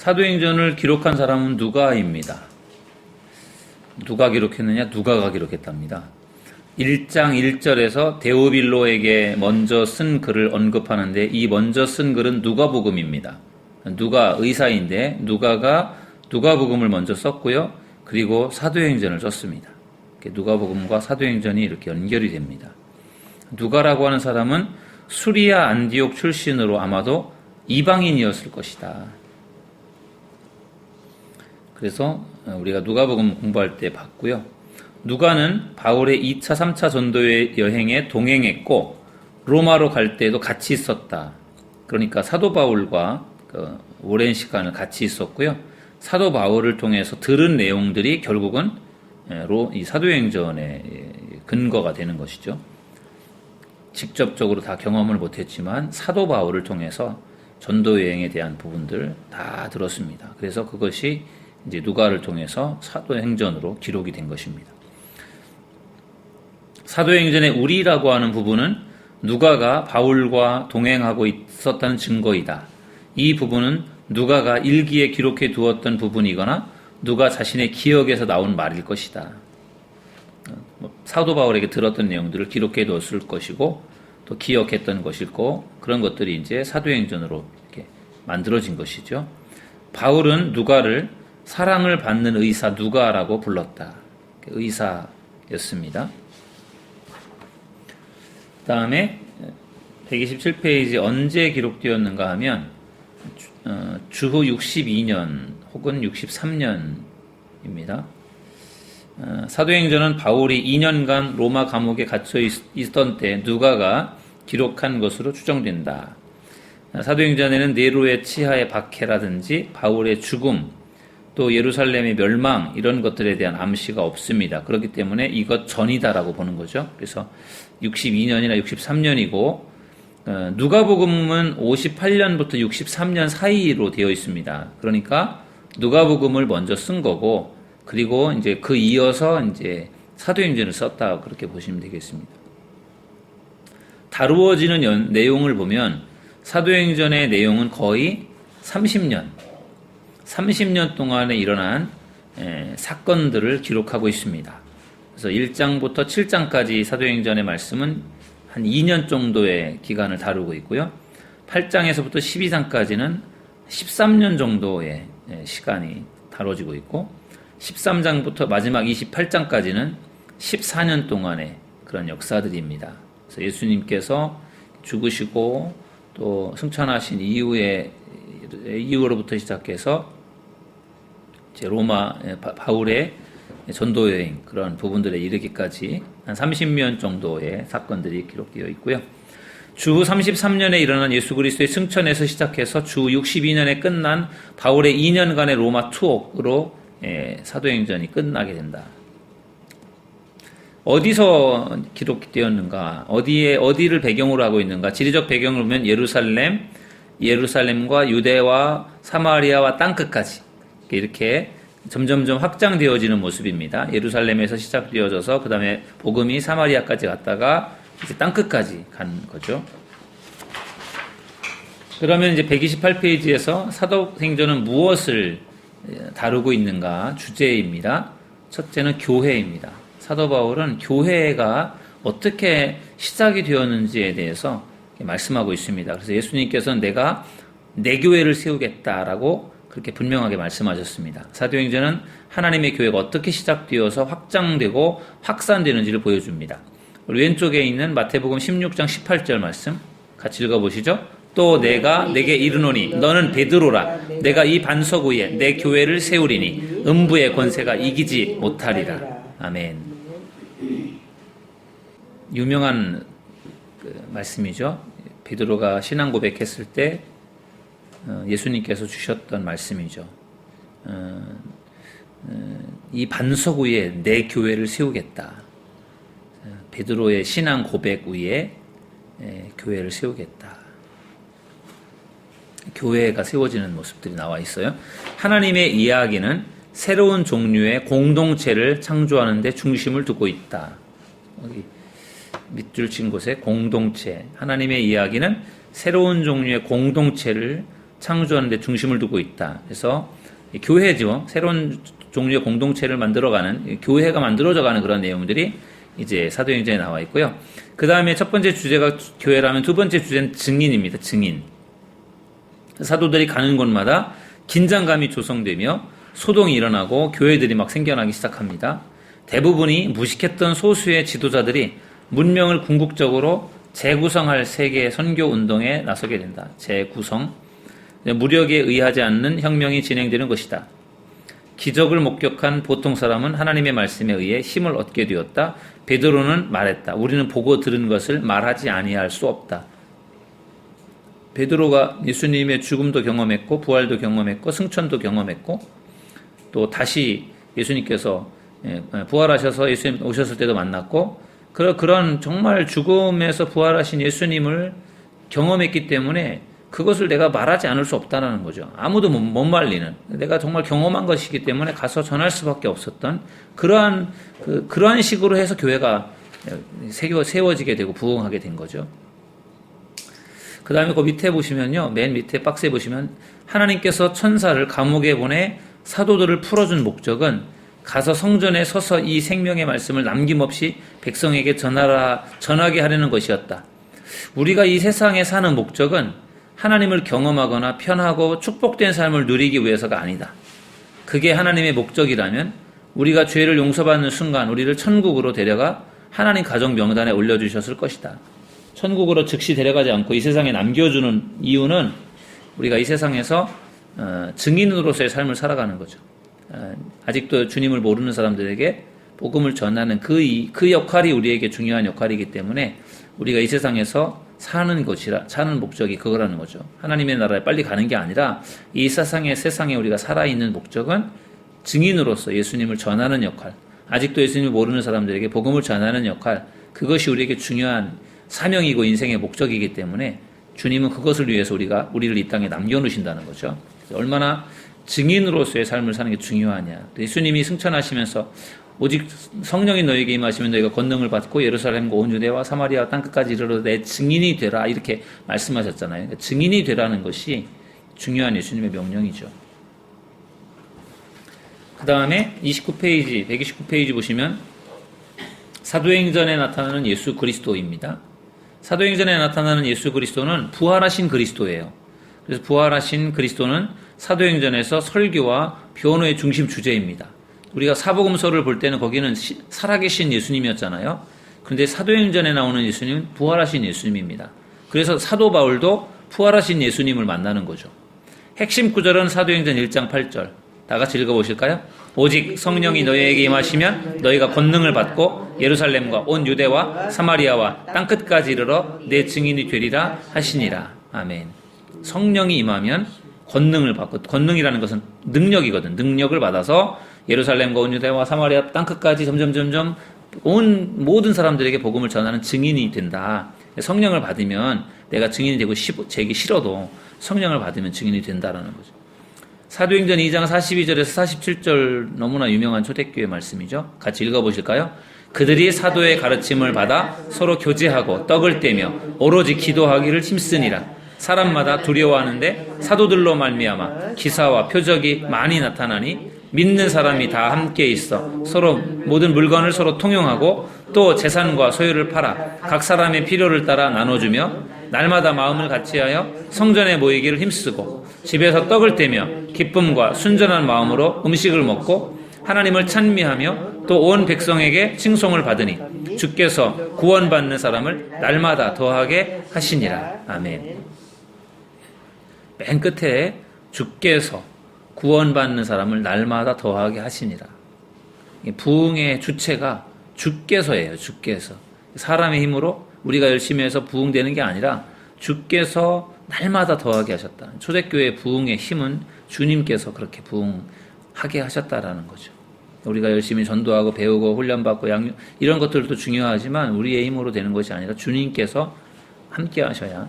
사도행전을 기록한 사람은 누가입니다. 누가 기록했느냐? 누가가 기록했답니다. 1장 1절에서 데오빌로에게 먼저 쓴 글을 언급하는데 이 먼저 쓴 글은 누가복음입니다. 누가 의사인데 누가가 누가복음을 먼저 썼고요. 그리고 사도행전을 썼습니다. 누가복음과 사도행전이 이렇게 연결이 됩니다. 누가라고 하는 사람은 수리아 안디옥 출신으로 아마도 이방인이었을 것이다. 그래서 우리가 누가복음 공부할 때 봤고요. 누가는 바울의 2차, 3차 전도 여행에 동행했고 로마로 갈 때도 같이 있었다. 그러니까 사도 바울과 오랜 시간을 같이 있었고요. 사도 바울을 통해서 들은 내용들이 결국은 이 사도행전의 근거가 되는 것이죠. 직접적으로 다 경험을 못했지만 사도 바울을 통해서 전도 여행에 대한 부분들 다 들었습니다. 그래서 그것이 이제 누가를 통해서 사도행전으로 기록이 된 것입니다. 사도행전의 우리라고 하는 부분은 누가가 바울과 동행하고 있었다는 증거이다. 이 부분은 누가가 일기에 기록해 두었던 부분이거나 누가 자신의 기억에서 나온 말일 것이다. 사도 바울에게 들었던 내용들을 기록해 두었을 것이고 또 기억했던 것이고 그런 것들이 이제 사도행전으로 이렇게 만들어진 것이죠. 바울은 누가를 사랑을 받는 의사 누가라고 불렀다. 의사였습니다. 그 다음에 127페이지 언제 기록되었는가 하면 주후 62년 혹은 63년입니다. 사도행전은 바울이 2년간 로마 감옥에 갇혀 있던 때 누가가 기록한 것으로 추정된다. 사도행전에는 네로의 치하의 박해라든지 바울의 죽음 또 예루살렘의 멸망 이런 것들에 대한 암시가 없습니다. 그렇기 때문에 이것 전이다라고 보는 거죠. 그래서 62년이나 63년이고 누가복음은 58년부터 63년 사이로 되어 있습니다. 그러니까 누가복음을 먼저 쓴 거고 그리고 이제 그 이어서 이제 사도행전을 썼다 그렇게 보시면 되겠습니다. 다루어지는 내용을 보면 사도행전의 내용은 거의 30년 동안에 일어난 사건들을 기록하고 있습니다. 그래서 1장부터 7장까지 사도행전의 말씀은 한 2년 정도의 기간을 다루고 있고요. 8장에서부터 12장까지는 13년 정도의 시간이 다뤄지고 있고 13장부터 마지막 28장까지는 14년 동안의 그런 역사들입니다. 그래서 예수님께서 죽으시고 또 승천하신 이후로부터 시작해서 이제 로마 바울의 전도 여행 그런 부분들에 이르기까지 한 30년 정도의 사건들이 기록되어 있고요. 주 33년에 일어난 예수 그리스도의 승천에서 시작해서 주 62년에 끝난 바울의 2년간의 로마 투어로 사도행전이 끝나게 된다. 어디서 기록되었는가? 어디를 배경으로 하고 있는가? 지리적 배경을 보면 예루살렘과 유대와 사마리아와 땅끝까지 이렇게 점점점 확장되어지는 모습입니다. 예루살렘에서 시작되어져서 그 다음에 복음이 사마리아까지 갔다가 이제 땅끝까지 간 거죠. 그러면 이제 128페이지에서 사도행전은 무엇을 다루고 있는가 주제입니다. 첫째는 교회입니다. 사도 바울은 교회가 어떻게 시작이 되었는지에 대해서 말씀하고 있습니다. 그래서 예수님께서는 내가 내 교회를 세우겠다라고 그렇게 분명하게 말씀하셨습니다. 사도행전은 하나님의 교회가 어떻게 시작되어서 확장되고 확산되는지를 보여줍니다. 우리 왼쪽에 있는 마태복음 16장 18절 말씀 같이 읽어보시죠. 또 내가 내게 이르노니 너는 베드로라. 내가 이 반석 위에 내 교회를 세우리니 음부의 권세가 이기지 못하리라. 아멘. 유명한 말씀이죠. 베드로가 신앙 고백했을 때 예수님께서 주셨던 말씀이죠. 이 반석 위에 내 교회를 세우겠다. 베드로의 신앙 고백 위에 교회를 세우겠다. 교회가 세워지는 모습들이 나와 있어요. 하나님의 이야기는 새로운 종류의 공동체를 창조하는 데 중심을 두고 있다. 여기 밑줄 친 곳에 공동체. 하나님의 이야기는 새로운 종류의 공동체를 창조하는 데 중심을 두고 있다. 그래서 교회죠. 새로운 종류의 공동체를 만들어가는, 교회가 만들어져가는 그런 내용들이 이제 사도행전에 나와 있고요. 그 다음에 첫 번째 주제가 교회라면 두 번째 주제는 증인입니다. 증인. 사도들이 가는 곳마다 긴장감이 조성되며 소동이 일어나고 교회들이 막 생겨나기 시작합니다. 대부분이 무식했던 소수의 지도자들이 문명을 궁극적으로 재구성할 세계 선교 운동에 나서게 된다. 재구성. 무력에 의하지 않는 혁명이 진행되는 것이다. 기적을 목격한 보통 사람은 하나님의 말씀에 의해 힘을 얻게 되었다. 베드로는 말했다. 우리는 보고 들은 것을 말하지 아니할 수 없다. 베드로가 예수님의 죽음도 경험했고 부활도 경험했고 승천도 경험했고 또 다시 예수님께서 부활하셔서 예수님 오셨을 때도 만났고 그런 정말 죽음에서 부활하신 예수님을 경험했기 때문에 그것을 내가 말하지 않을 수 없다는 거죠. 아무도 못 말리는, 내가 정말 경험한 것이기 때문에 가서 전할 수밖에 없었던 그러한 식으로 해서 교회가 세워지게 되고 부흥하게 된 거죠. 그 다음에 그 밑에 보시면요, 맨 밑에 박스에 보시면 하나님께서 천사를 감옥에 보내 사도들을 풀어준 목적은 가서 성전에 서서 이 생명의 말씀을 남김없이 백성에게 전하게 하려는 것이었다. 우리가 이 세상에 사는 목적은 하나님을 경험하거나 편하고 축복된 삶을 누리기 위해서가 아니다. 그게 하나님의 목적이라면 우리가 죄를 용서받는 순간 우리를 천국으로 데려가 하나님 가족 명단에 올려주셨을 것이다. 천국으로 즉시 데려가지 않고 이 세상에 남겨주는 이유는 우리가 이 세상에서 증인으로서의 삶을 살아가는 거죠. 아직도 주님을 모르는 사람들에게 복음을 전하는 그 역할이 우리에게 중요한 역할이기 때문에 우리가 이 세상에서 사는 목적이 그거라는 거죠. 하나님의 나라에 빨리 가는 게 아니라 이 세상에 우리가 살아있는 목적은 증인으로서 예수님을 전하는 역할, 아직도 예수님을 모르는 사람들에게 복음을 전하는 역할, 그것이 우리에게 중요한 사명이고 인생의 목적이기 때문에 주님은 그것을 위해서 우리를 이 땅에 남겨놓으신다는 거죠. 얼마나 증인으로서의 삶을 사는 게 중요하냐. 예수님이 승천하시면서 오직 성령이 너에게 임하시면 너희가 권능을 받고 예루살렘과 온 유대와 사마리아 땅끝까지 이르러 내 증인이 되라 이렇게 말씀하셨잖아요. 그러니까 증인이 되라는 것이 중요한 예수님의 명령이죠. 그 다음에 129페이지 보시면 사도행전에 나타나는 예수 그리스도입니다. 사도행전에 나타나는 예수 그리스도는 부활하신 그리스도예요. 그래서 부활하신 그리스도는 사도행전에서 설교와 변호의 중심 주제입니다. 우리가 사복음서를 볼 때는 거기는 살아계신 예수님이었잖아요. 그런데 사도행전에 나오는 예수님은 부활하신 예수님입니다. 그래서 사도 바울도 부활하신 예수님을 만나는 거죠. 핵심 구절은 사도행전 1장 8절. 다 같이 읽어보실까요? 오직 성령이 너희에게 임하시면 너희가 권능을 받고 예루살렘과 온 유대와 사마리아와 땅끝까지 이르러 내 증인이 되리라 하시니라. 아멘. 성령이 임하면 권능을 받고, 권능이라는 것은 능력이거든. 능력을 받아서 예루살렘과 온 유대와 사마리아 땅끝까지 점점 모든 사람들에게 복음을 전하는 증인이 된다. 성령을 받으면 내가 증인이 되고 되기 싫어도 성령을 받으면 증인이 된다라는 거죠. 사도행전 2장 42절에서 47절 너무나 유명한 초대교회 말씀이죠. 같이 읽어보실까요? 그들이 사도의 가르침을 받아 서로 교제하고 떡을 떼며 오로지 기도하기를 힘쓰니라. 사람마다 두려워하는데 사도들로 말미암아 기사와 표적이 많이 나타나니 믿는 사람이 다 함께 있어 서로 모든 물건을 서로 통용하고 또 재산과 소유를 팔아 각 사람의 필요를 따라 나눠주며 날마다 마음을 같이하여 성전에 모이기를 힘쓰고 집에서 떡을 떼며 기쁨과 순전한 마음으로 음식을 먹고 하나님을 찬미하며 또 온 백성에게 칭송을 받으니 주께서 구원받는 사람을 날마다 더하게 하시니라. 아멘. 맨 끝에 주께서 구원받는 사람을 날마다 더하게 하시니라. 부흥의 주체가 주께서예요. 주께서. 사람의 힘으로 우리가 열심히 해서 부흥되는 게 아니라 주께서 날마다 더하게 하셨다. 초대교회의 부흥의 힘은 주님께서 그렇게 부흥하게 하셨다라는 거죠. 우리가 열심히 전도하고 배우고 훈련받고 이런 것들도 중요하지만 우리의 힘으로 되는 것이 아니라 주님께서 함께 하셔야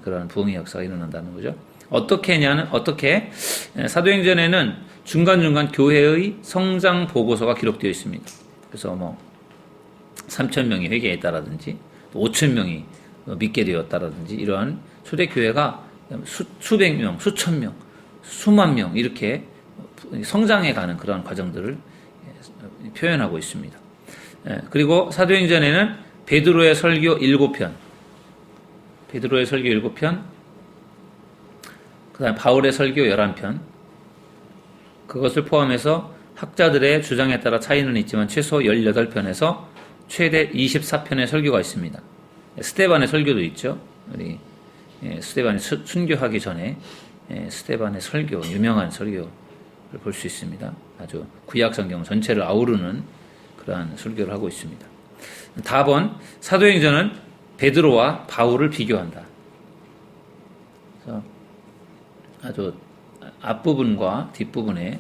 그런 부흥의 역사가 일어난다는 거죠. 어떻게 사도행전에는 중간중간 교회의 성장 보고서가 기록되어 있습니다. 그래서 3,000명이 회개했다라든지 5,000명이 믿게 되었다라든지 이러한 초대교회가 수백 명, 수천 명, 수만 명 이렇게 성장해가는 그런 과정들을 표현하고 있습니다. 그리고 사도행전에는 베드로의 설교 7편, 베드로의 설교 7편, 그 다음에 바울의 설교 11편, 그것을 포함해서 학자들의 주장에 따라 차이는 있지만 최소 18편에서 최대 24편의 설교가 있습니다. 스데반의 설교도 있죠. 우리 스데반이 순교하기 전에 스데반의 설교, 유명한 설교를 볼 수 있습니다. 아주 구약 성경 전체를 아우르는 그러한 설교를 하고 있습니다. 답은 사도행전은 베드로와 바울을 비교한다. 그래서 아주 앞부분과 뒷부분에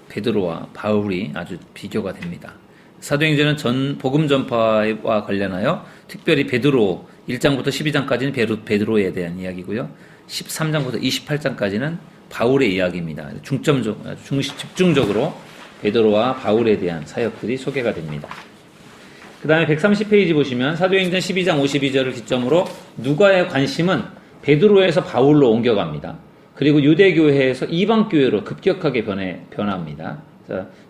베드로와 바울이 아주 비교가 됩니다. 사도행전은 복음 전파와 관련하여 특별히 베드로 1장부터 12장까지는 베드로에 대한 이야기고요. 13장부터 28장까지는 바울의 이야기입니다. 집중적으로 베드로와 바울에 대한 사역들이 소개가 됩니다. 그 다음에 130페이지 보시면 사도행전 12장 52절을 기점으로 누가의 관심은 베드로에서 바울로 옮겨갑니다. 그리고 유대교회에서 이방교회로 급격하게 변합니다.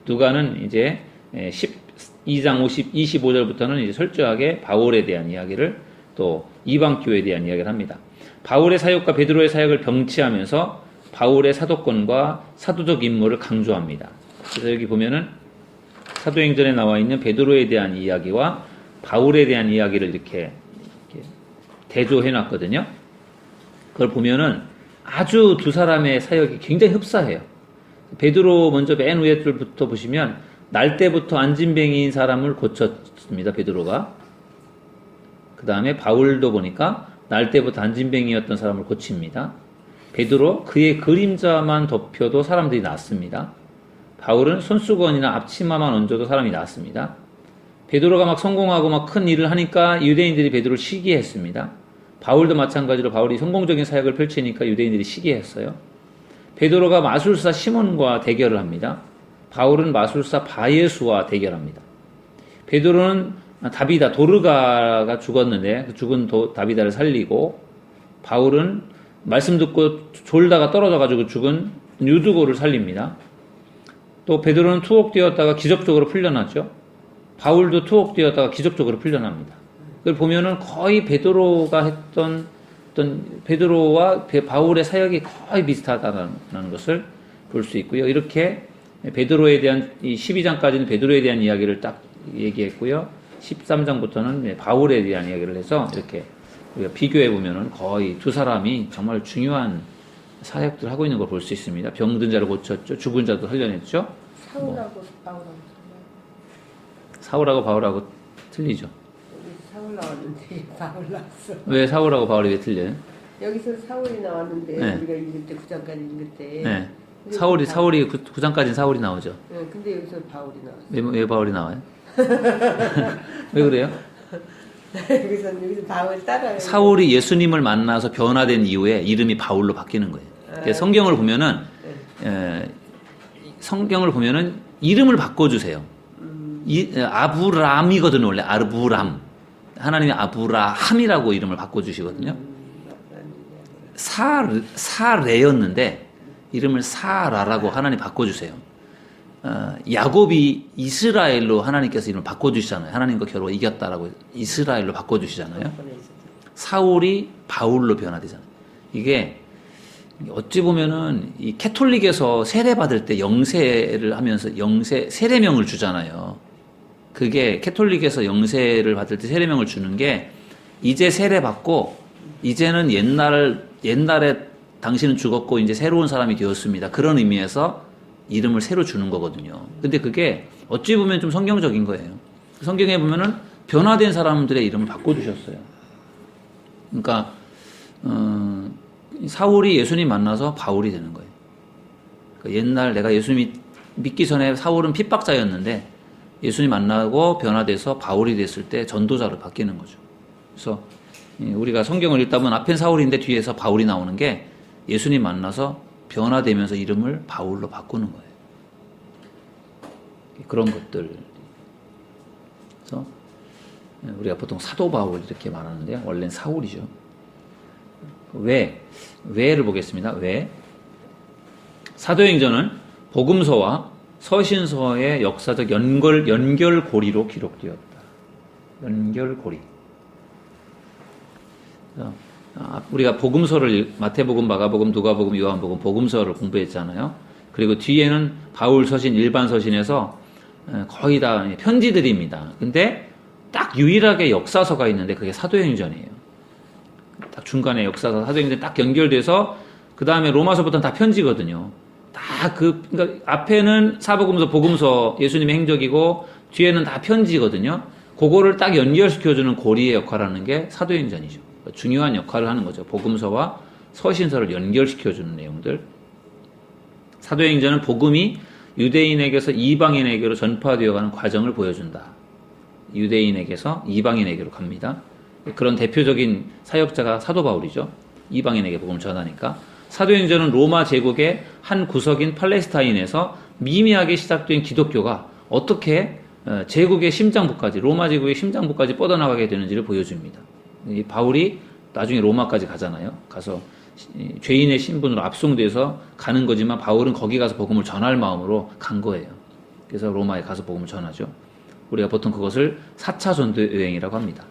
누가는 이제 12장 25절부터는 이제 철저하게 바울에 대한 이야기를 또 이방교회에 대한 이야기를 합니다. 바울의 사역과 베드로의 사역을 병치하면서 바울의 사도권과 사도적 임무를 강조합니다. 그래서 여기 보면은 사도행전에 나와 있는 베드로에 대한 이야기와 바울에 대한 이야기를 이렇게 대조해 놨거든요. 그걸 보면은 아주 두 사람의 사역이 굉장히 흡사해요. 베드로 먼저 맨 위에 줄부터 보시면 날 때부터 안진뱅이인 사람을 고쳤습니다. 베드로가. 그 다음에 바울도 보니까 날 때부터 안진뱅이였던 사람을 고칩니다. 베드로 그의 그림자만 덮여도 사람들이 낫습니다. 바울은 손수건이나 앞치마만 얹어도 사람이 낫습니다. 베드로가 막 성공하고 막 큰 일을 하니까 유대인들이 베드로를 시기했습니다. 바울도 마찬가지로 바울이 성공적인 사역을 펼치니까 유대인들이 시기했어요. 베드로가 마술사 시몬과 대결을 합니다. 바울은 마술사 바예수와 대결합니다. 베드로는 다비다, 도르가가 죽었는데 그 죽은 다비다를 살리고, 바울은 말씀 듣고 졸다가 떨어져가지고 죽은 유두고를 살립니다. 또 베드로는 투옥되었다가 기적적으로 풀려나죠. 바울도 투옥되었다가 기적적으로 풀려납니다. 그걸 보면은 거의 베드로가 했던 베드로와 바울의 사역이 거의 비슷하다는 것을 볼 수 있고요. 이렇게 베드로에 대한 이 12장까지는 베드로에 대한 이야기를 딱 얘기했고요. 13장부터는 바울에 대한 이야기를 해서 이렇게 우리가 비교해 보면은 거의 두 사람이 정말 중요한 사역들을 하고 있는 걸 볼 수 있습니다. 병든 자를 고쳤죠. 죽은 자도 살려냈죠. 사울하고 바울하고 사울하고 바울하고 틀리죠. 사울 나왔는데 바울 나왔어. 왜 사울하고 바울이 왜 틀려요? 여기서 사울이 나왔는데 네. 우리가 읽을 때 9장까지 읽을 때. 네. 사울이 9장까지는 사울이 나오죠. 네, 근데 여기서 바울이 나왔어. 왜 바울이 나와요? 왜 그래요? 여기서 바울 따라요. 사울이 예수님을 만나서 변화된 이후에 이름이 바울로 바뀌는 거예요. 그러니까 성경을 보면은 이름을 바꿔주세요. 아브람이거든요. 원래 아브람. 하나님이 아브라함이라고 이름을 바꿔주시거든요. 사레였는데 이름을 사라라고 하나님 바꿔주세요. 야곱이 이스라엘로 하나님께서 이름을 바꿔주시잖아요. 하나님과 겨루어 이겼다라고 이스라엘로 바꿔주시잖아요. 사울이 바울로 변화되잖아요. 이게 어찌 보면은 이 캐톨릭에서 세례 받을 때 영세를 하면서 세례명을 주잖아요. 그게 캐톨릭에서 영세를 받을 때 세례명을 주는 게 이제 세례 받고 이제는 옛날에 당신은 죽었고 이제 새로운 사람이 되었습니다. 그런 의미에서 이름을 새로 주는 거거든요. 근데 그게 어찌 보면 좀 성경적인 거예요. 성경에 보면은 변화된 사람들의 이름을 바꿔주셨어요. 그러니까 사울이 예수님 만나서 바울이 되는 거예요. 그러니까 옛날 내가 예수님 믿기 전에 사울은 핍박자였는데 예수님 만나고 변화돼서 바울이 됐을 때 전도자로 바뀌는 거죠. 그래서 우리가 성경을 읽다 보면 앞엔 사울인데 뒤에서 바울이 나오는 게 예수님 만나서 변화되면서 이름을 바울로 바꾸는 거예요. 그런 것들. 그래서 우리가 보통 사도 바울 이렇게 말하는데요. 원래는 사울이죠. 왜를 보겠습니다. 왜? 사도행전은 복음서와 서신서의 역사적 연결고리로 기록되었다. 연결고리. 우리가 복음서를 마태복음, 마가복음, 누가복음, 요한복음, 복음서를 공부했잖아요. 그리고 뒤에는 바울 서신, 일반 서신에서 거의 다 편지들입니다. 근데 딱 유일하게 역사서가 있는데 그게 사도행전이에요. 딱 중간에 역사서, 사도행전 딱 연결돼서 그 다음에 로마서부터는 다 편지거든요. 그러니까 앞에는 사복음서, 복음서, 예수님의 행적이고 뒤에는 다 편지거든요. 그거를 딱 연결시켜주는 고리의 역할을 하는 게 사도행전이죠. 중요한 역할을 하는 거죠. 복음서와 서신서를 연결시켜주는 내용들. 사도행전은 복음이 유대인에게서 이방인에게로 전파되어가는 과정을 보여준다. 유대인에게서 이방인에게로 갑니다. 그런 대표적인 사역자가 사도 바울이죠. 이방인에게 복음을 전하니까. 사도행전은 로마 제국의 한 구석인 팔레스타인에서 미미하게 시작된 기독교가 어떻게 제국의 심장부까지, 로마 제국의 심장부까지 뻗어나가게 되는지를 보여줍니다. 이 바울이 나중에 로마까지 가잖아요. 가서 죄인의 신분으로 압송돼서 가는 거지만 바울은 거기 가서 복음을 전할 마음으로 간 거예요. 그래서 로마에 가서 복음을 전하죠. 우리가 보통 그것을 4차 전도 여행이라고 합니다.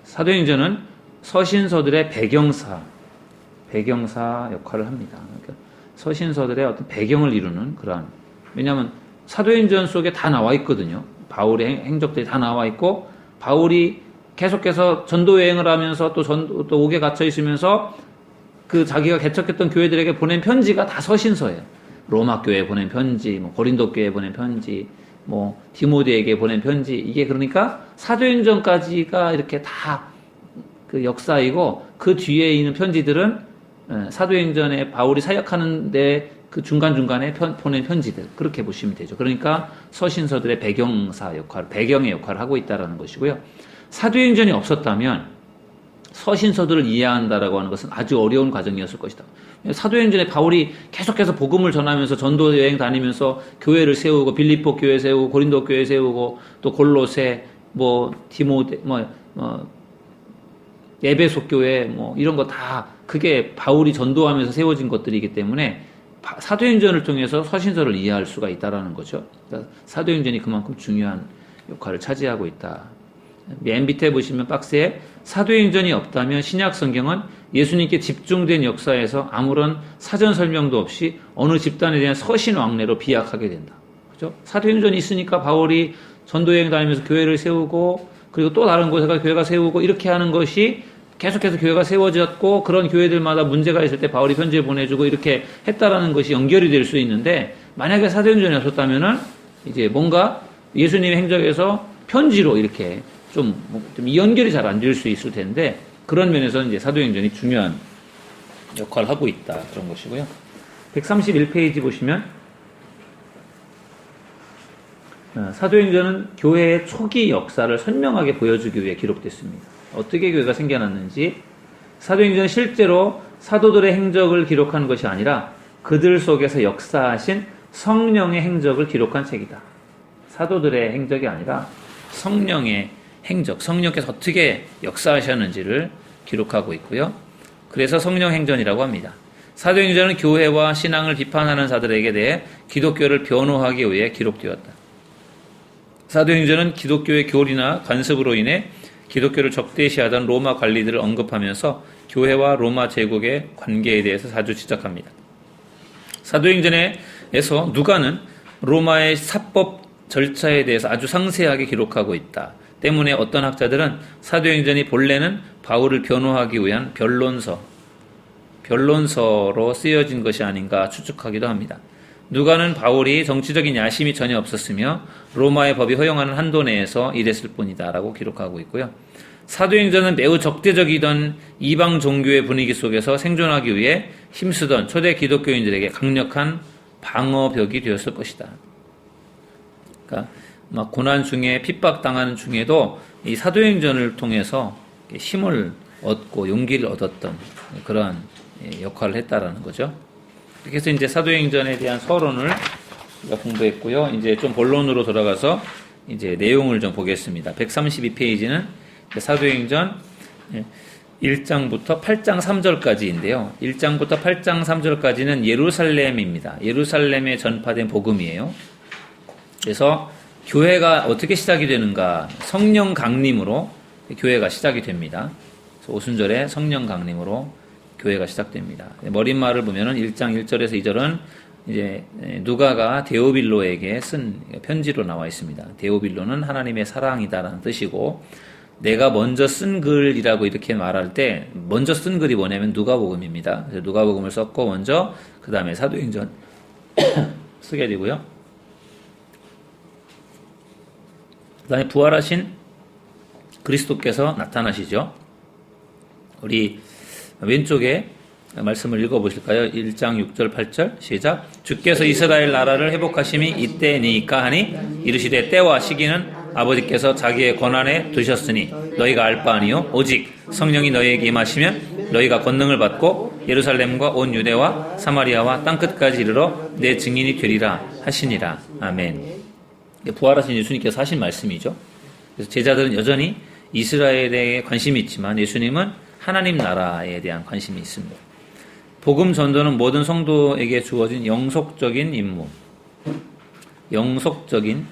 사도행전은 서신서들의 배경사 역할을 합니다. 그러니까 서신서들의 어떤 배경을 이루는 그러한, 왜냐하면 사도행전 속에 다 나와 있거든요. 바울의 행적들이 다 나와 있고, 바울이 계속해서 전도 여행을 하면서 또 옥에 갇혀 있으면서 그 자기가 개척했던 교회들에게 보낸 편지가 다 서신서예요. 로마 교회에 보낸 편지, 고린도 교회에 보낸 편지, 디모데에게 보낸 편지. 이게 그러니까 사도행전까지가 이렇게 다 그 역사이고, 그 뒤에 있는 편지들은 사도행전에 바울이 사역하는데 그 중간중간에 보낸 편지들, 그렇게 보시면 되죠. 그러니까 서신서들의 배경의 역할을 하고 있다는 것이고요. 사도행전이 없었다면 서신서들을 이해한다라고 하는 것은 아주 어려운 과정이었을 것이다. 사도행전에 바울이 계속해서 복음을 전하면서 전도 여행 다니면서 교회를 세우고, 빌립보 교회 세우고, 고린도 교회 세우고, 또 골로새, 디모데, 에베소 교회, 이런 거 다 그게 바울이 전도하면서 세워진 것들이기 때문에 사도행전을 통해서 서신서를 이해할 수가 있다라는 거죠. 그러니까 사도행전이 그만큼 중요한 역할을 차지하고 있다. 맨 밑에 보시면 박스에 사도행전이 없다면 신약 성경은 예수님께 집중된 역사에서 아무런 사전 설명도 없이 어느 집단에 대한 서신 왕래로 비약하게 된다. 그죠? 사도행전이 있으니까 바울이 전도여행 다니면서 교회를 세우고, 그리고 또 다른 곳에 가 교회가 세우고, 이렇게 하는 것이 계속해서 교회가 세워졌고, 그런 교회들마다 문제가 있을 때 바울이 편지를 보내주고 이렇게 했다라는 것이 연결이 될 수 있는데, 만약에 사도행전이 없었다면은 이제 뭔가 예수님의 행적에서 편지로 이렇게 좀 연결이 잘 안 될 수 있을 텐데, 그런 면에서는 이제 사도행전이 중요한 역할을 하고 있다, 그런 것이고요. 131페이지 보시면 사도행전은 교회의 초기 역사를 선명하게 보여주기 위해 기록됐습니다. 어떻게 교회가 생겨났는지, 사도행전은 실제로 사도들의 행적을 기록한 것이 아니라 그들 속에서 역사하신 성령의 행적을 기록한 책이다. 사도들의 행적이 아니라 성령의 행적, 성령께서 어떻게 역사하셨는지를 기록하고 있고요. 그래서 성령 행전이라고 합니다. 사도행전은 교회와 신앙을 비판하는 자들에게 대해 기독교를 변호하기 위해 기록되었다. 사도행전은 기독교의 교리나 관습으로 인해 기독교를 적대시하던 로마 관리들을 언급하면서 교회와 로마 제국의 관계에 대해서 자주 지적합니다. 사도행전에서 누가는 로마의 사법 절차에 대해서 아주 상세하게 기록하고 있다. 때문에 어떤 학자들은 사도행전이 본래는 바울을 변호하기 위한 변론서로 쓰여진 것이 아닌가 추측하기도 합니다. 누가는 바울이 정치적인 야심이 전혀 없었으며 로마의 법이 허용하는 한도 내에서 일했을 뿐이다 라고 기록하고 있고요. 사도행전은 매우 적대적이던 이방 종교의 분위기 속에서 생존하기 위해 힘쓰던 초대 기독교인들에게 강력한 방어벽이 되었을 것이다. 그러니까 막 고난 중에 핍박당하는 중에도 이 사도행전을 통해서 힘을 얻고 용기를 얻었던 그러한 역할을 했다라는 거죠. 그래서 이제 사도행전에 대한 서론을 우리가 공부했고요. 이제 좀 본론으로 돌아가서 이제 내용을 좀 보겠습니다. 132페이지는 사도행전 1장부터 8장 3절까지인데요. 1장부터 8장 3절까지는 예루살렘입니다. 예루살렘에 전파된 복음이에요. 그래서 교회가 어떻게 시작이 되는가? 성령 강림으로 교회가 시작이 됩니다. 그래서 오순절에 성령 강림으로 교회가 시작됩니다. 머릿말을 보면은 1장 1절에서 2절은 이제 누가가 데오빌로에게 쓴 편지로 나와 있습니다. 데오빌로는 하나님의 사랑이다라는 뜻이고, 내가 먼저 쓴 글이라고 이렇게 말할 때 먼저 쓴 글이 뭐냐면 누가복음입니다. 그래서 누가복음을 썼고 먼저, 그 다음에 사도행전 쓰게 되고요. 그 다음에 부활하신 그리스도께서 나타나시죠. 우리 왼쪽에 말씀을 읽어보실까요? 1장 6절 8절 시작. 주께서 이스라엘 나라를 회복하심이 이때니까 하니 이르시되 때와 시기는 아버지께서 자기의 권한에 두셨으니 너희가 알 바 아니요 오직 성령이 너희에게 임하시면 너희가 권능을 받고 예루살렘과 온 유대와 사마리아와 땅끝까지 이르러 내 증인이 되리라 하시니라. 아멘. 부활하신 예수님께서 하신 말씀이죠. 그래서 제자들은 여전히 이스라엘에 관심이 있지만 예수님은 하나님 나라에 대한 관심이 있습니다. 복음 전도는 모든 성도에게 주어진 영속적인 임무, 영속적인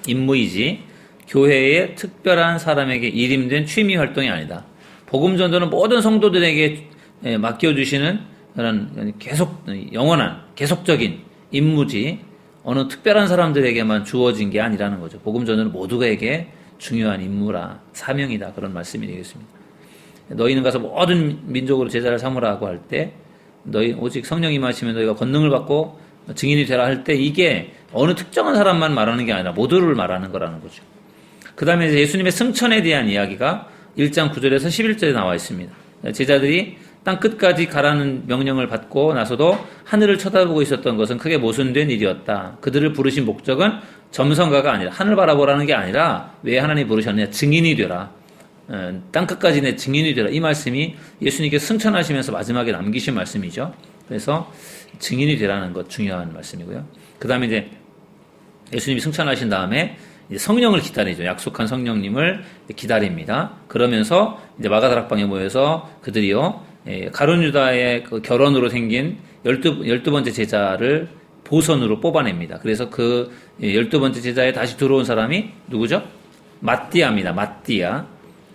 임무이지 교회의 특별한 사람에게 일임된 취미 활동이 아니다. 복음 전도는 모든 성도들에게 맡겨주시는 그런 영원한 계속적인 임무지 어느 특별한 사람들에게만 주어진 게 아니라는 거죠. 복음 전도는 모두에게 중요한 임무라, 사명이다, 그런 말씀이 되겠습니다. 너희는 가서 모든 민족으로 제자를 삼으라고 할 때, 너희 오직 성령이 임하시면 너희가 권능을 받고 증인이 되라 할 때, 이게 어느 특정한 사람만 말하는 게 아니라 모두를 말하는 거라는 거죠. 그 다음에 예수님의 승천에 대한 이야기가 1장 9절에서 11절에 나와 있습니다. 제자들이 땅 끝까지 가라는 명령을 받고 나서도 하늘을 쳐다보고 있었던 것은 크게 모순된 일이었다. 그들을 부르신 목적은 점성가가 아니라, 하늘 바라보라는 게 아니라, 왜 하나님이 부르셨느냐? 증인이 되라. 땅끝까지 내 증인이 되라. 이 말씀이 예수님께서 승천하시면서 마지막에 남기신 말씀이죠. 그래서 증인이 되라는 것 중요한 말씀이고요. 그 다음에 이제 예수님이 승천하신 다음에 이제 성령을 기다리죠. 약속한 성령님을 기다립니다. 그러면서 이제 마가다락방에 모여서 그들이요, 가룟 유다의 그 결혼으로 생긴 12번째 제자를 보선으로 뽑아냅니다. 그래서 그 12번째 제자에 다시 들어온 사람이 누구죠? 마띠아입니다. 마띠아.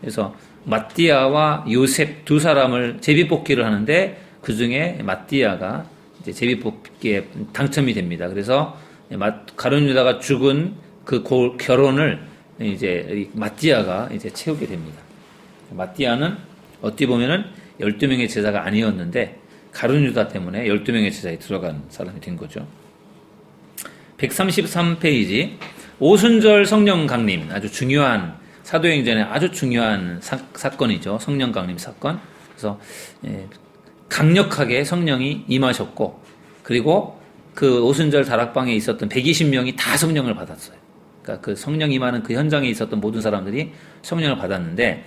그래서 마띠아와 요셉 두 사람을 제비뽑기를 하는데 그 중에 마띠아가 이제 제비뽑기에 당첨이 됩니다. 그래서 가룟 유다가 죽은 그 결혼을 이제 마띠아가 이제 채우게 됩니다. 마띠아는 어찌 보면은 12명의 제자가 아니었는데 가룟 유다 때문에 12명의 제자에 들어간 사람이 된 거죠. 133페이지 오순절 성령 강림, 아주 중요한 사도행전의 아주 중요한 사건이죠. 성령 강림 사건. 그래서 강력하게 성령이 임하셨고, 그리고 그 오순절 다락방에 있었던 120명이 다 성령을 받았어요. 그러니까 그 성령 임하는 그 현장에 있었던 모든 사람들이 성령을 받았는데,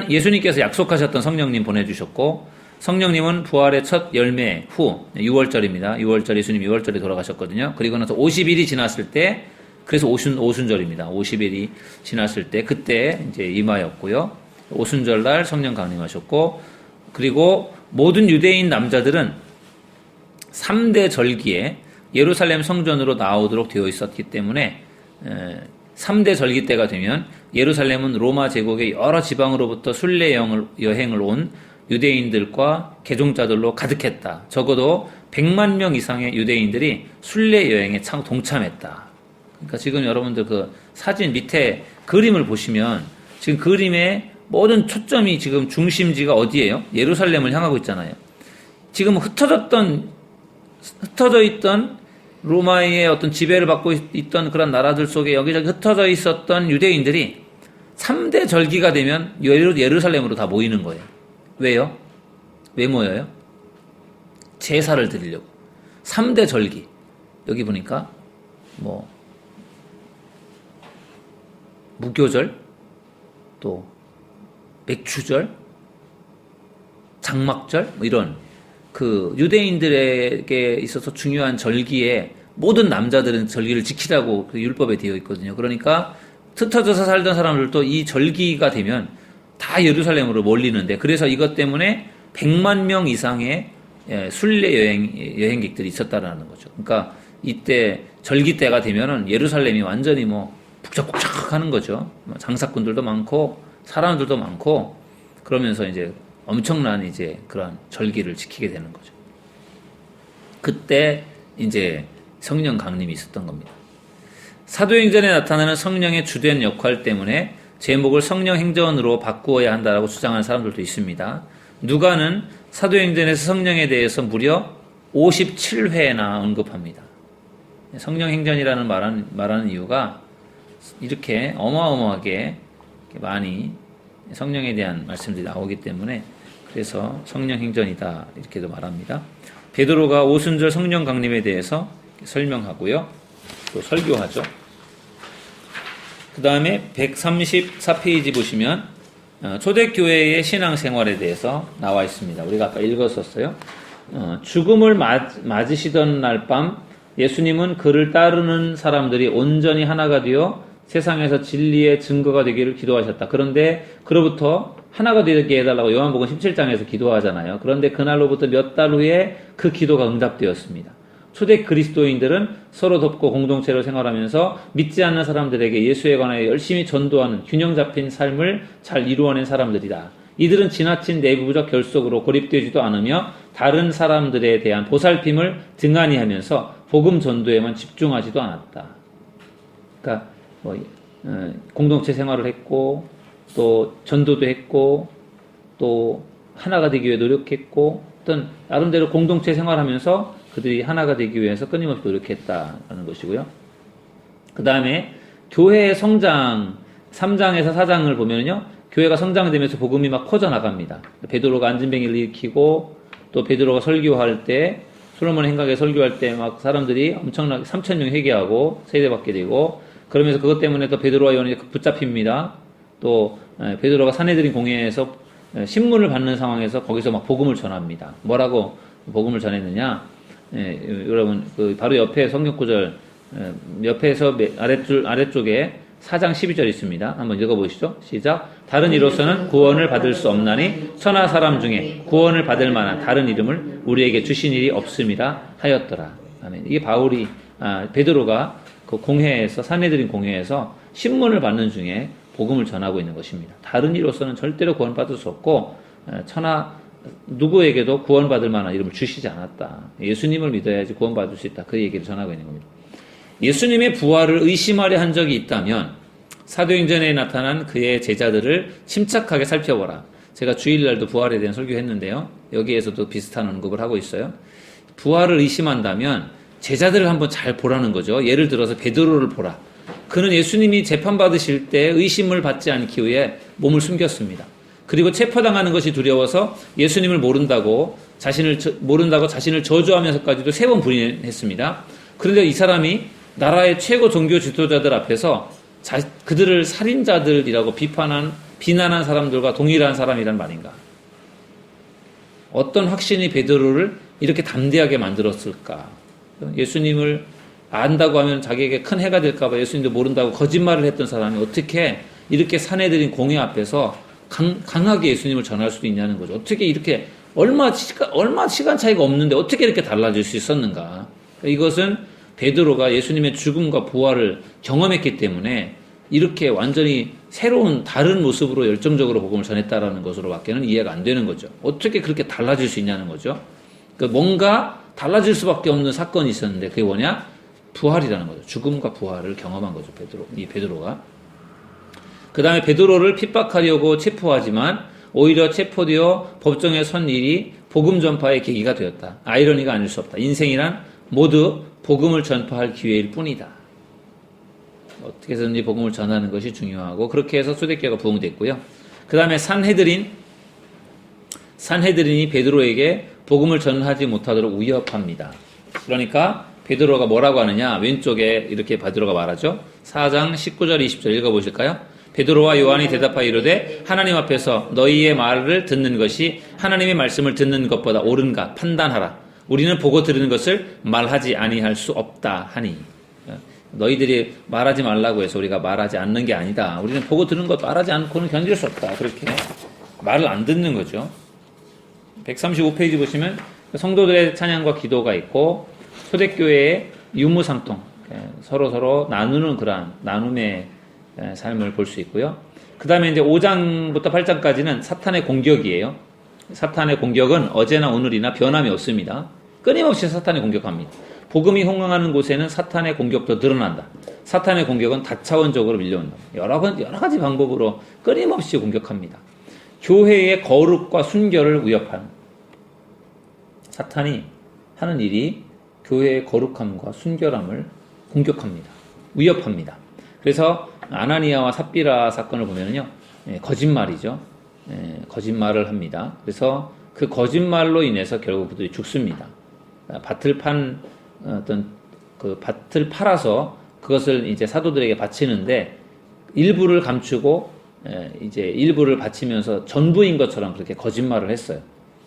예수님께서 약속하셨던 성령님 보내주셨고, 성령님은 부활의 첫 열매 후 6월절입니다. 6월절 예수님 6월절에 돌아가셨거든요. 그리고 나서 50일이 지났을 때, 그래서 오순절입니다. 50일이 지났을 때 그때 이제 임하였고요. 오순절 날 성령 강림하셨고, 그리고 모든 유대인 남자들은 3대 절기에 예루살렘 성전으로 나오도록 되어 있었기 때문에 3대 절기 때가 되면 예루살렘은 로마 제국의 여러 지방으로부터 순례 여행을 온 유대인들과 개종자들로 가득했다. 적어도 100만 명 이상의 유대인들이 순례 여행에 동참했다. 그러니까 지금 여러분들 그 사진 밑에 그림을 보시면 지금 그림의 모든 초점이 지금 중심지가 어디예요? 예루살렘을 향하고 있잖아요. 지금 흩어져 있던 로마의 어떤 지배를 받고 있던 그런 나라들 속에 여기저기 흩어져 있었던 유대인들이 3대 절기가 되면 예루살렘으로 다 모이는 거예요. 왜요? 왜 모여요? 제사를 드리려고. 3대 절기. 여기 보니까 무교절, 또 맥주절, 장막절, 이런 그 유대인들에게 있어서 중요한 절기에 모든 남자들은 절기를 지키라고 그 율법에 되어 있거든요. 그러니까 흩어져서 살던 사람들도 이 절기가 되면 다 예루살렘으로 몰리는데, 그래서 이것 때문에 100만 명 이상의 순례 여행객들이 있었다라는 거죠. 그러니까 이때 절기 때가 되면은 예루살렘이 완전히 뭐 북적북적 하는 거죠. 장사꾼들도 많고 사람들도 많고, 그러면서 이제 엄청난 이제 그런 절기를 지키게 되는 거죠. 그때 이제 성령 강림이 있었던 겁니다. 사도행전에 나타나는 성령의 주된 역할 때문에 제목을 성령 행전으로 바꾸어야 한다라고 주장하는 사람들도 있습니다. 누가는 사도행전에서 성령에 대해서 무려 57회나 언급합니다. 성령 행전이라는 말하는 이유가 이렇게 어마어마하게 많이 성령에 대한 말씀들이 나오기 때문에, 그래서 성령 행전이다 이렇게도 말합니다. 베드로가 오순절 성령 강림에 대해서 설명하고요, 또 설교하죠. 그 다음에 134페이지 보시면 초대교회의 신앙생활에 대해서 나와 있습니다. 우리가 아까 읽었었어요. 죽음을 맞으시던 날 밤 예수님은 그를 따르는 사람들이 온전히 하나가 되어 세상에서 진리의 증거가 되기를 기도하셨다. 그런데 그로부터 하나가 되게 해달라고 요한복음 17장에서 기도하잖아요. 그런데 그날로부터 몇 달 후에 그 기도가 응답되었습니다. 초대 그리스도인들은 서로 돕고 공동체로 생활하면서 믿지 않는 사람들에게 예수에 관하여 열심히 전도하는 균형 잡힌 삶을 잘 이루어낸 사람들이다. 이들은 지나친 내부적 결속으로 고립되지도 않으며 다른 사람들에 대한 보살핌을 등한히 하면서 복음 전도에만 집중하지도 않았다. 그러니까 공동체 생활을 했고, 또 전도도 했고, 또 하나가 되기 위해 노력했고, 어떤 나름대로 공동체 생활하면서 그들이 하나가 되기 위해서 끊임없이 노력했다는 것이고요. 그 다음에 교회의 성장 3장에서 4장을 보면요, 교회가 성장되면서 복음이 막 퍼져나갑니다. 베드로가 안진뱅이를 일으키고, 또 베드로가 설교할 때, 솔로몬 행각에 설교할 때 막 사람들이 엄청나게 3,000명 회개하고 세례받게 되고, 그러면서 그것 때문에 또 베드로와 요한이 붙잡힙니다. 또 베드로가 산헤드린 공회에서 신문을 받는 상황에서 거기서 막 복음을 전합니다. 뭐라고 복음을 전했느냐? 여러분 바로 옆에 성경구절 옆에서 아래쪽에 4장 12절 있습니다. 한번 읽어보시죠. 시작. 다른 이로서는 구원을 받을 수 없나니 천하 사람 중에 구원을 받을 만한 다른 이름을 우리에게 주신 일이 없음이라 하였더라. 아멘. 이게 베드로가 그 공회에서, 산헤드린 공회에서 신문을 받는 중에 복음을 전하고 있는 것입니다. 다른 이로서는 절대로 구원받을 수 없고, 누구에게도 구원받을 만한 이름을 주시지 않았다. 예수님을 믿어야지 구원받을 수 있다. 그 얘기를 전하고 있는 겁니다. 예수님의 부활을 의심하려 한 적이 있다면 사도행전에 나타난 그의 제자들을 침착하게 살펴보라. 제가 주일날도 부활에 대한 설교했는데요. 여기에서도 비슷한 언급을 하고 있어요. 부활을 의심한다면 제자들을 한번 잘 보라는 거죠. 예를 들어서 베드로를 보라. 그는 예수님이 재판받으실 때 의심을 받지 않기 위해 몸을 숨겼습니다. 그리고 체포당하는 것이 두려워서 예수님을 모른다고 자신을 저주하면서까지도 3번 부인했습니다. 그런데 이 사람이 나라의 최고 종교 지도자들 앞에서 그들을 살인자들이라고 비난한 사람들과 동일한 사람이란 말인가? 어떤 확신이 베드로를 이렇게 담대하게 만들었을까? 예수님을 안다고 하면 자기에게 큰 해가 될까봐 예수님도 모른다고 거짓말을 했던 사람이 어떻게 이렇게 산해드린 공회 앞에서 강하게 예수님을 전할 수도 있냐는 거죠. 어떻게 이렇게 얼마 시간 차이가 없는데 어떻게 이렇게 달라질 수 있었는가? 이것은 베드로가 예수님의 죽음과 부활을 경험했기 때문에 이렇게 완전히 새로운 다른 모습으로 열정적으로 복음을 전했다라는 것으로밖에는 이해가 안 되는 거죠. 어떻게 그렇게 달라질 수 있냐는 거죠. 뭔가 달라질 수밖에 없는 사건이 있었는데 그게 뭐냐? 부활이라는 거죠. 죽음과 부활을 경험한 거죠. 베드로가. 그 다음에 베드로를 핍박하려고 체포하지만 오히려 체포되어 법정에 선 일이 복음 전파의 계기가 되었다. 아이러니가 아닐 수 없다. 인생이란 모두 복음을 전파할 기회일 뿐이다. 어떻게 해서든지 복음을 전하는 것이 중요하고 그렇게 해서 초대교회가 부흥됐고요. 그 다음에 산헤드린이 베드로에게 복음을 전하지 못하도록 위협합니다. 그러니까 베드로가 뭐라고 하느냐? 왼쪽에 이렇게 베드로가 말하죠. 4장 19절 20절 읽어보실까요? 베드로와 요한이 대답하여 이르되 하나님 앞에서 너희의 말을 듣는 것이 하나님의 말씀을 듣는 것보다 옳은가 판단하라. 우리는 보고 들은 것을 말하지 아니할 수 없다 하니. 너희들이 말하지 말라고 해서 우리가 말하지 않는 게 아니다. 우리는 보고 들은 것 말하지 않고는 견딜 수 없다. 그렇게 말을 안 듣는 거죠. 135페이지 보시면 성도들의 찬양과 기도가 있고 초대교회의 유무상통, 서로 나누는 그러한 나눔의 삶을 볼 수 있고요. 그 다음에 이제 5장부터 8장까지는 사탄의 공격이에요. 사탄의 공격은 어제나 오늘이나 변함이 없습니다. 끊임없이 사탄이 공격합니다. 복음이 홍황하는 곳에는 사탄의 공격도 늘어난다. 사탄의 공격은 다차원적으로 밀려온다. 여러 가지 방법으로 끊임없이 공격합니다. 교회의 거룩과 순결을 위협하는 사탄이 하는 일이 교회의 거룩함과 순결함을 공격합니다. 위협합니다. 그래서 아나니아와 삽비라 사건을 보면요, 거짓말이죠. 거짓말을 합니다. 그래서 그 거짓말로 인해서 결국 그들이 죽습니다. 밭을 팔아서 그것을 이제 사도들에게 바치는데 일부를 감추고 이제 일부를 바치면서 전부인 것처럼 그렇게 거짓말을 했어요.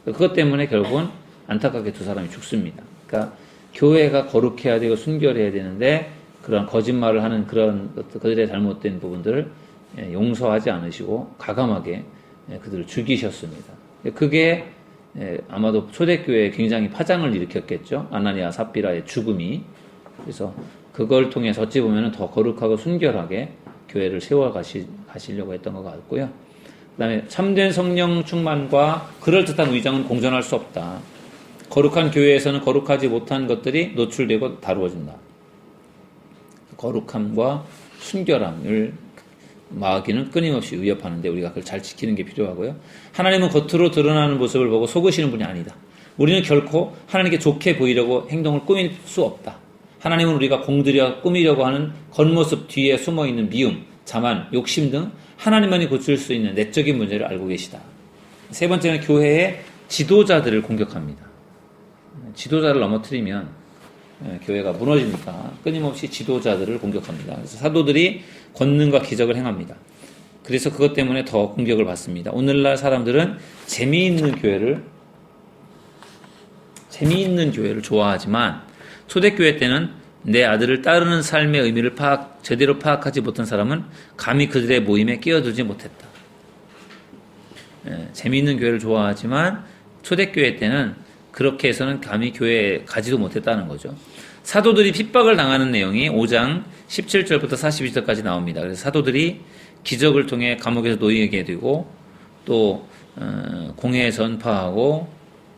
그것 때문에 결국은 안타깝게 두 사람이 죽습니다. 그러니까 교회가 거룩해야 되고 순결해야 되는데 그런 거짓말을 하는 그런 그들의 잘못된 부분들을 용서하지 않으시고 과감하게 그들을 죽이셨습니다. 그게 아마도 초대교회에 굉장히 파장을 일으켰겠죠. 아나니아 삽비라의 죽음이. 그래서 그걸 통해서 어찌 보면 더 거룩하고 순결하게 교회를 세워가시려고 했던 것 같고요. 그 다음에 참된 성령 충만과 그럴듯한 의장은 공존할 수 없다. 거룩한 교회에서는 거룩하지 못한 것들이 노출되고 다루어진다. 거룩함과 순결함을 마귀는 끊임없이 위협하는데 우리가 그걸 잘 지키는 게 필요하고요. 하나님은 겉으로 드러나는 모습을 보고 속으시는 분이 아니다. 우리는 결코 하나님께 좋게 보이려고 행동을 꾸밀 수 없다. 하나님은 우리가 공들여 꾸미려고 하는 겉모습 뒤에 숨어있는 미움, 자만, 욕심 등 하나님만이 고칠 수 있는 내적인 문제를 알고 계시다. 세 번째는 교회의 지도자들을 공격합니다. 지도자를 넘어뜨리면 교회가 무너지니까 끊임없이 지도자들을 공격합니다. 그래서 사도들이 권능과 기적을 행합니다. 그래서 그것 때문에 더 공격을 받습니다. 오늘날 사람들은 재미있는 교회를 좋아하지만 초대교회 때는 내 아들을 따르는 삶의 의미를 제대로 파악하지 못한 사람은 감히 그들의 모임에 끼어들지 못했다. 재미있는 교회를 좋아하지만 초대교회 때는 그렇게 해서는 감히 교회에 가지도 못했다는 거죠. 사도들이 핍박을 당하는 내용이 5장 17절부터 42절까지 나옵니다. 그래서 사도들이 기적을 통해 감옥에서 놓이게 되고 또 공회에 전파하고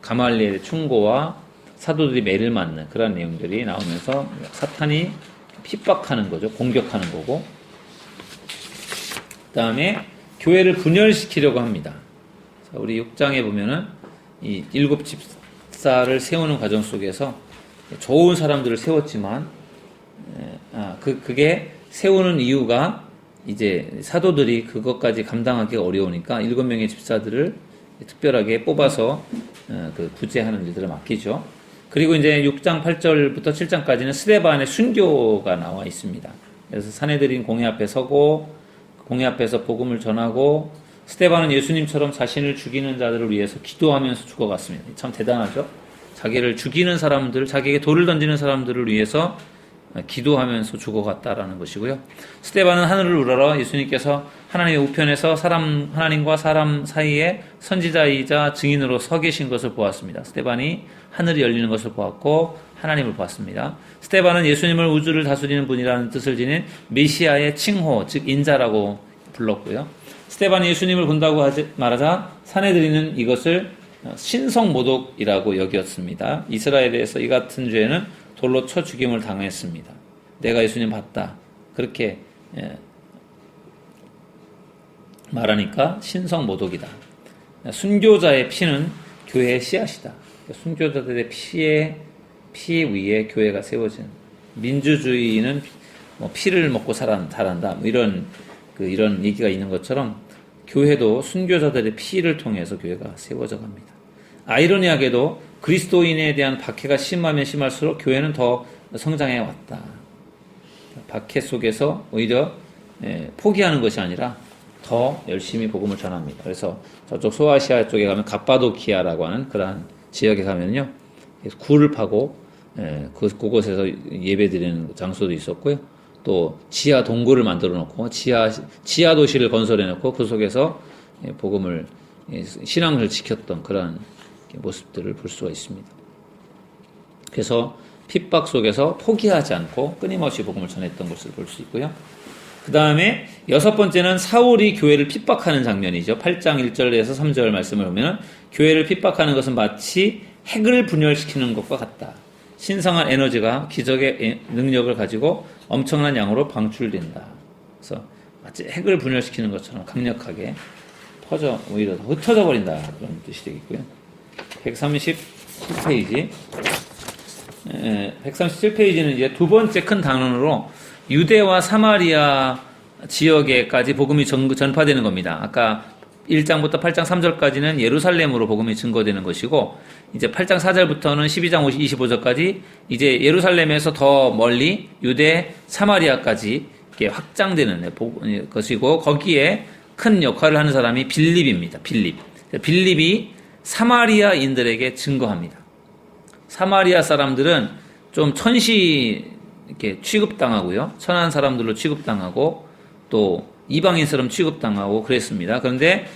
가말리엘의 충고와 사도들이 매를 맞는 그런 내용들이 나오면서 사탄이 핍박하는 거죠. 공격하는 거고, 그 다음에 교회를 분열시키려고 합니다. 자, 우리 6장에 보면은 이 7 집사를 세우는 과정 속에서 좋은 사람들을 세웠지만 그게 세우는 이유가 이제 사도들이 그것까지 감당하기가 어려우니까 7명의 집사들을 특별하게 뽑아서 그 구제하는 일들을 맡기죠. 그리고 이제 6장 8절부터 7장까지는 스데반의 순교가 나와 있습니다. 그래서 사내들인 공회 앞에 서고 공회 앞에서 복음을 전하고 스데반은 예수님처럼 자신을 죽이는 자들을 위해서 기도하면서 죽어갔습니다. 참 대단하죠. 자기를 죽이는 사람들, 자기에게 돌을 던지는 사람들을 위해서 기도하면서 죽어갔다라는 것이고요. 스데반은 하늘을 우러러 예수님께서 하나님의 우편에서 하나님과 사람 사이에 선지자이자 증인으로 서 계신 것을 보았습니다. 스데반이 하늘이 열리는 것을 보았고 하나님을 보았습니다. 스데반은 예수님을 우주를 다스리는 분이라는 뜻을 지닌 메시아의 칭호, 즉 인자라고 불렀고요. 스데반이 예수님을 본다고 말하자 사내들이는 이것을 신성모독이라고 여겼습니다. 이스라엘에서 이 같은 죄는 돌로 쳐 죽임을 당했습니다. 내가 예수님 봤다. 그렇게 말하니까 신성모독이다. 순교자의 피는 교회의 씨앗이다. 순교자들의 피 위에 교회가 세워진, 민주주의는 피를 먹고 살아난다. 이런 얘기가 있는 것처럼 교회도 순교자들의 피를 통해서 교회가 세워져 갑니다. 아이러니하게도 그리스도인에 대한 박해가 심하면 심할수록 교회는 더 성장해 왔다. 박해 속에서 오히려 포기하는 것이 아니라 더 열심히 복음을 전합니다. 그래서 저쪽 소아시아 쪽에 가면 갑바도키아라고 하는 그러한 지역에 가면요, 굴을 파고 그곳에서 예배드리는 장소도 있었고요. 또 지하 동굴을 만들어 놓고 지하 도시를 건설해 놓고 그 속에서 복음을 신앙을 지켰던 그런 모습들을 볼 수가 있습니다. 그래서 핍박 속에서 포기하지 않고 끊임없이 복음을 전했던 것을 볼 수 있고요. 그 다음에 여섯 번째는 사울이 교회를 핍박하는 장면이죠. 8장 1절에서 3절 말씀을 보면 교회를 핍박하는 것은 마치 핵을 분열시키는 것과 같다. 신성한 에너지가 기적의 능력을 가지고 엄청난 양으로 방출된다. 그래서 마치 핵을 분열시키는 것처럼 강력하게 오히려 더 흩어져 버린다. 그런 뜻이 되겠고요. 137페이지. 137페이지는 이제 두 번째 큰 단원으로 유대와 사마리아 지역에까지 복음이 전파되는 겁니다. 아까 1장부터 8장 3절까지는 예루살렘으로 복음이 증거되는 것이고, 이제 8장 4절부터는 12장 25절까지 이제 예루살렘에서 더 멀리 유대, 사마리아까지 이렇게 확장되는 것이고, 거기에 큰 역할을 하는 사람이 빌립입니다. 빌립이 사마리아인들에게 증거합니다. 사마리아 사람들은 좀 천시 이렇게 취급당하고요. 천한 사람들로 취급당하고 또 이방인처럼 취급당하고 그랬습니다. 그런데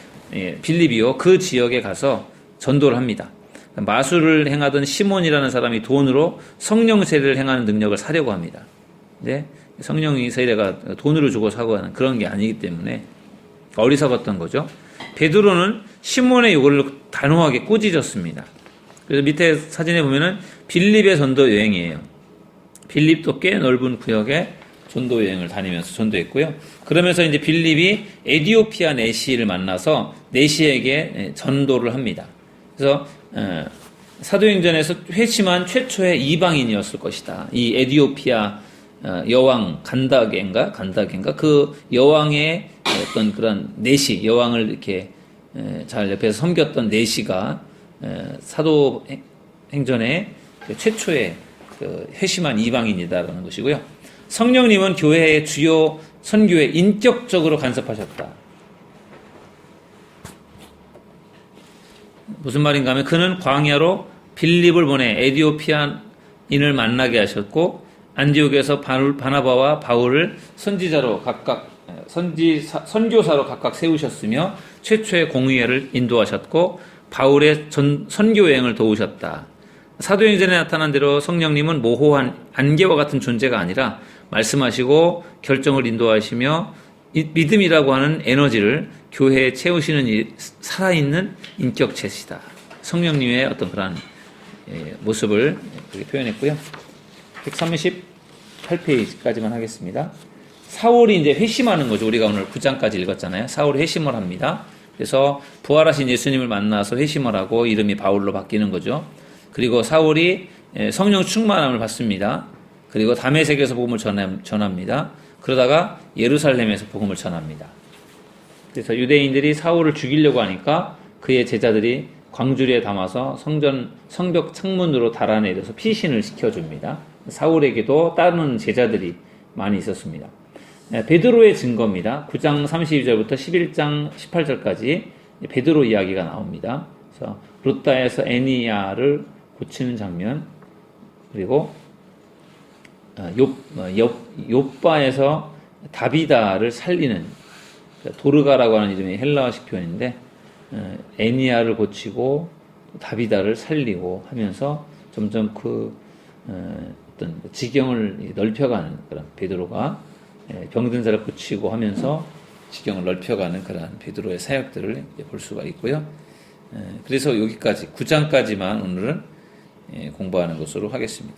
빌립이요 그 지역에 가서 전도를 합니다. 마술을 행하던 시몬이라는 사람이 돈으로 성령 세례를 행하는 능력을 사려고 합니다. 근데 성령 세례가 돈으로 주고 사고 하는 그런 게 아니기 때문에 어리석었던 거죠. 베드로는 시몬의 요구를 단호하게 꾸짖었습니다. 그래서 밑에 사진에 보면은 빌립의 전도 여행이에요. 빌립도 꽤 넓은 구역에 전도 여행을 다니면서 전도했고요. 그러면서 이제 빌립이 에디오피아 내시를 만나서 내시에게 전도를 합니다. 그래서 사도행전에서 회심한 최초의 이방인이었을 것이다. 이 에디오피아 여왕 간다겐가 그 여왕의 어떤 그런 내시 여왕을 이렇게 잘 옆에서 섬겼던 내시가 사도행전의 최초의 그 회심한 이방인이다라는 것이고요. 성령님은 교회의 주요 선교에 인격적으로 간섭하셨다. 무슨 말인가 하면 그는 광야로 빌립을 보내 에디오피아인을 만나게 하셨고 안디옥에서 바나바와 바울을 선교사로 각각 세우셨으며 최초의 공의회를 인도하셨고 바울의 선교 여행을 도우셨다. 사도행전에 나타난 대로 성령님은 모호한 안개와 같은 존재가 아니라 말씀하시고 결정을 인도하시며 믿음이라고 하는 에너지를 교회에 채우시는 살아있는 인격체시다. 성령님의 어떤 그런 모습을 그렇게 표현했고요. 138페이지까지만 하겠습니다. 사울이 이제 회심하는 거죠. 우리가 오늘 9장까지 읽었잖아요. 사울이 회심을 합니다. 그래서 부활하신 예수님을 만나서 회심을 하고 이름이 바울로 바뀌는 거죠. 그리고 사울이 성령 충만함을 받습니다. 그리고 다메섹에서 복음을 전합니다. 그러다가 예루살렘에서 복음을 전합니다. 그래서 유대인들이 사울을 죽이려고 하니까 그의 제자들이 광주리에 담아서 성벽 창문으로 달아내려서 피신을 시켜줍니다. 사울에게도 따르는 제자들이 많이 있었습니다. 베드로의 증거입니다. 9장 32절부터 11장 18절까지 베드로 이야기가 나옵니다. 그래서 루다에서 애니야를 고치는 장면, 그리고 욥바에서 다비다를 살리는 도르가라고 하는 이름의 헬라어식 표현인데 애니야를 고치고 다비다를 살리고 하면서 점점 그 어떤 지경을 넓혀가는 그런 베드로가 병든 자를 고치고 하면서 지경을 넓혀가는 그런 베드로의 사역들을 볼 수가 있고요. 그래서 여기까지 9장까지만 오늘은 공부하는 것으로 하겠습니다.